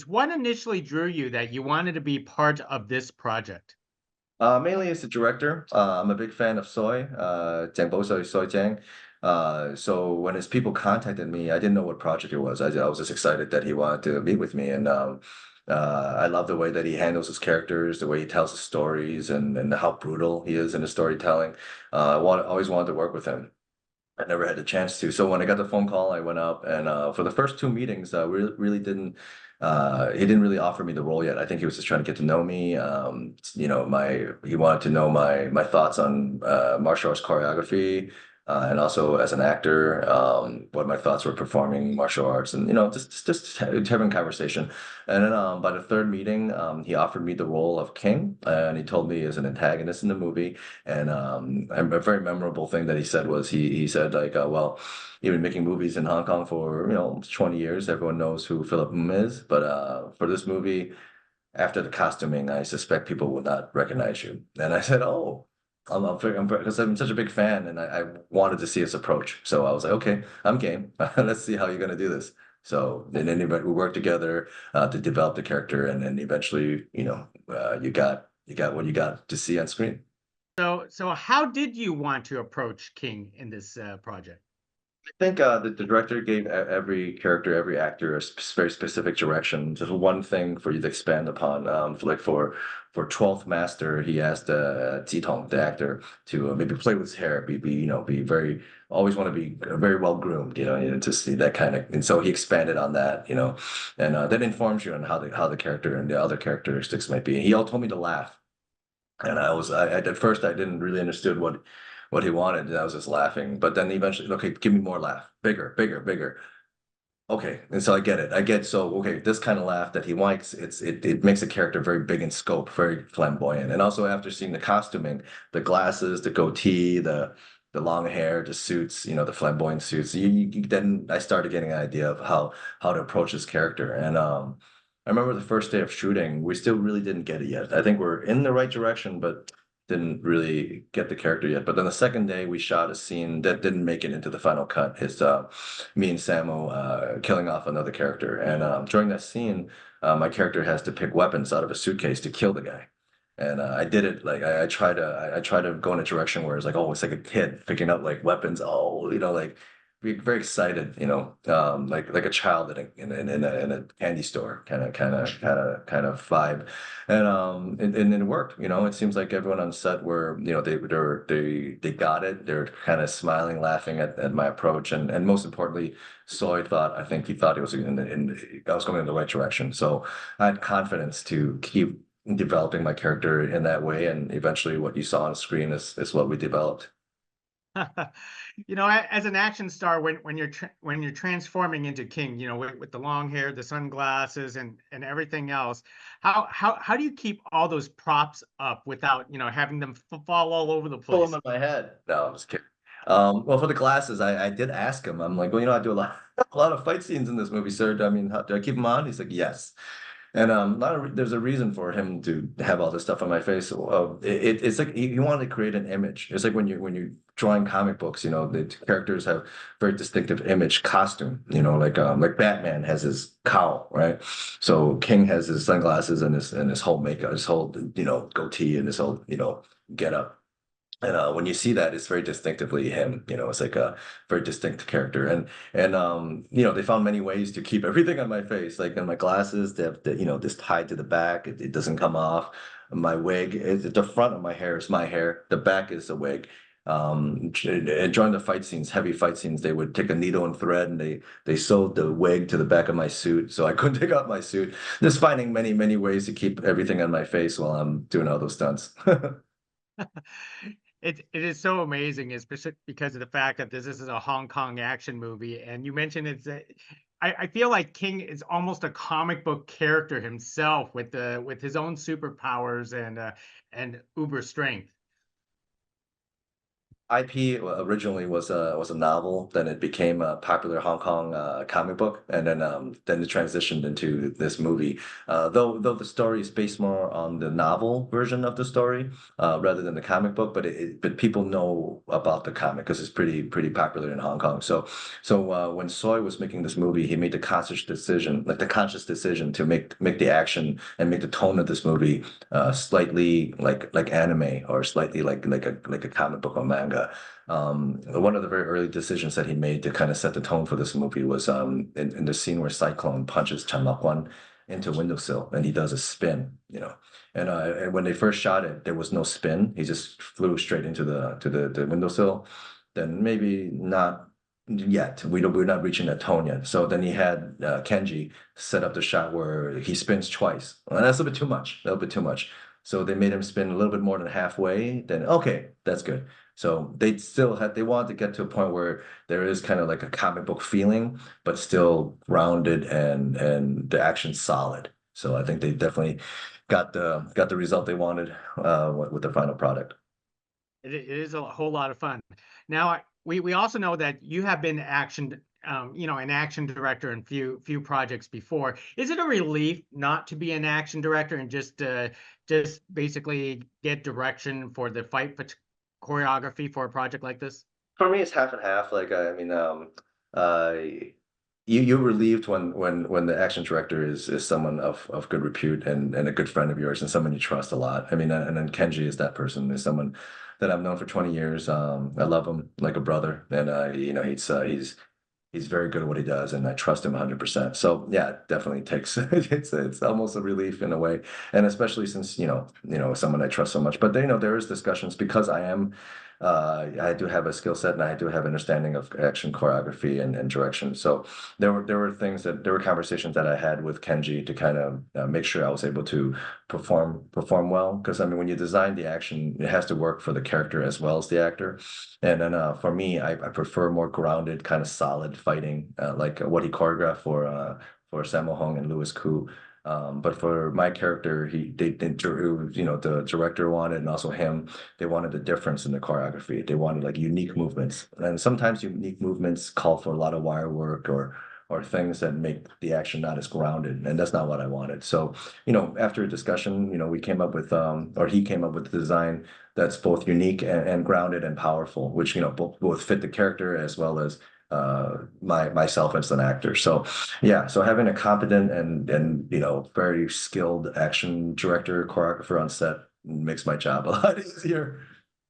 is what initially drew you that you wanted to be part of this project? Mainly as a director. I'm a big fan of soy, Jiang Bo Soy, Soy Jiang. So when his people contacted me, I didn't know what project it was. I was just excited that he wanted to meet with me, and I love the way that he handles his characters, the way he tells his stories, and how brutal he is in his storytelling. Always wanted to work with him. I never had the chance to. So when I got the phone call, I went up, and for the first two meetings, really didn't. He didn't really offer me the role yet. I think he was just trying to get to know me. He wanted to know my thoughts on martial arts choreography, and also as an actor, what my thoughts were performing martial arts, and just having conversation. And then by the third meeting, he offered me the role of King, and he told me as an antagonist in the movie. And a very memorable thing that he said was he said like, well, you've been making movies in Hong Kong for almost 20 years. Everyone knows who Philip is, but for this movie, after the costuming, I suspect people will not recognize you. And I said, oh. Because I'm such a big fan, and I wanted to see his approach. So I was like, okay, I'm game. Let's see how you're gonna do this. So and then we worked together to develop the character, and then eventually, you got what you got to see on screen. So how did you want to approach King in this project? I think the director gave every character, every actor a very specific direction. Just one thing for you to expand upon. For 12th Master, he asked Tong, the actor, to maybe play with his hair, be very always want to be very well groomed, to see that kind of. And so he expanded on that, and that informs you on how the character and the other characteristics might be. He all told me to laugh. And at first I didn't really understood what he wanted, and I was just laughing. But then eventually, okay, give me more laugh, bigger, bigger, bigger. Okay, and so I get it. I get so okay, this kind of laugh that he likes, it makes a character very big in scope, very flamboyant. And also after seeing the costuming, the glasses, the goatee, the long hair, the suits, the flamboyant suits, then I started getting an idea of how to approach this character. And I remember the first day of shooting, we still really didn't get it yet. I think we're in the right direction, but didn't really get the character yet. But then the second day, we shot a scene that didn't make it into the final cut. Me and Samo killing off another character, and during that scene, my character has to pick weapons out of a suitcase to kill the guy. And I did it like I try to go in a direction where it's like, oh, it's like a kid picking up like weapons. Oh, like be very excited, like a child in a candy store kind of vibe. And it worked. It seems like everyone on set were, they got it. They're kind of smiling, laughing at my approach, and most importantly, I think he thought it was I was going in the right direction. So I had confidence to keep developing my character in that way, and eventually what you saw on screen is what we developed. As an action star, when you're transforming into King, with the long hair, the sunglasses, and everything else, how do you keep all those props up without having them fall all over the Pull them place? in my head. No, I'm just kidding. Well, for the glasses, I did ask him. I'm like, well, I do a lot, a lot of fight scenes in this movie, sir. I mean, do I keep them on? He's like, yes. And there's a reason for him to have all this stuff on my face. It's like he wanted to create an image. It's like when you're drawing comic books, the characters have very distinctive image, costume. Like Batman has his cowl, right? So King has his sunglasses and his whole makeup, his whole goatee and his whole get up. And when you see that, it's very distinctively him. It's like a very distinct character. And they found many ways to keep everything on my face, like in my glasses, they have this tied to the back. It doesn't come off. My wig, the front of my hair is my hair. The back is a wig. And during the fight scenes, heavy fight scenes, they would take a needle and thread, and they sewed the wig to the back of my suit, so I couldn't take off my suit. Just finding many, many ways to keep everything on my face while I'm doing all those stunts. It is so amazing, especially because of the fact that this is a Hong Kong action movie, and you mentioned I feel like King is almost a comic book character himself with his own superpowers and uber strength. IP originally was a novel, then it became a popular Hong Kong comic book, and then it transitioned into this movie. Though the story is based more on the novel version of the story rather than the comic book, but people know about the comic because it's pretty popular in Hong Kong. So when Soy was making this movie, he made the conscious decision to make the action and make the tone of this movie slightly like anime or slightly like a comic book or manga. One of the very early decisions that he made to kind of set the tone for this movie was in the scene where Cyclone punches Chan Lok into a windowsill and he does a spin, you know. And when they first shot it, there was no spin. He just flew straight into the windowsill. Then maybe not yet. We're not reaching that tone yet. So then he had Kenji set up the shot where he spins twice. And that's a bit too much. A little bit too much. So they made him spin a little bit more than halfway. Then okay, that's good. So they wanted to get to a point where there is kind of like a comic book feeling, but still grounded and the action's solid. So I think they definitely got the result they wanted with the final product. It is a whole lot of fun. Now, we also know that you have been an action director in few projects before. Is it a relief not to be an action director and just basically get direction for the choreography for a project like this? For me, it's half and half. Like uh, you're relieved when the action director is someone of good repute and a good friend of yours and someone you trust a lot. I mean, and then Kenji is that person. Is someone that I've known for 20 years. I love him like a brother, and he's very good at what he does, and I trust him 100%. So yeah, it definitely takes it's almost a relief in a way, and especially since someone I trust so much. But there is discussions because I do have a skill set and I do have understanding of action choreography and direction. So there were conversations that I had with Kenji to kind of make sure I was able to perform well. Because I mean, when you design the action, it has to work for the character as well as the actor. And then for me, I prefer more grounded, kind of solid fighting, like what he choreographed for Sammo Hung and Louis Koo. But for my character, the director wanted, and also him, they wanted a difference in the choreography. They wanted like unique movements, and sometimes unique movements call for a lot of wire work or things that make the action not as grounded, and that's not what I wanted. So, after a discussion, we came up with or he came up with the design that's both unique and grounded and powerful, which both fit the character as well as myself as an actor. So yeah, so having a competent and very skilled action director choreographer on set makes my job a lot easier.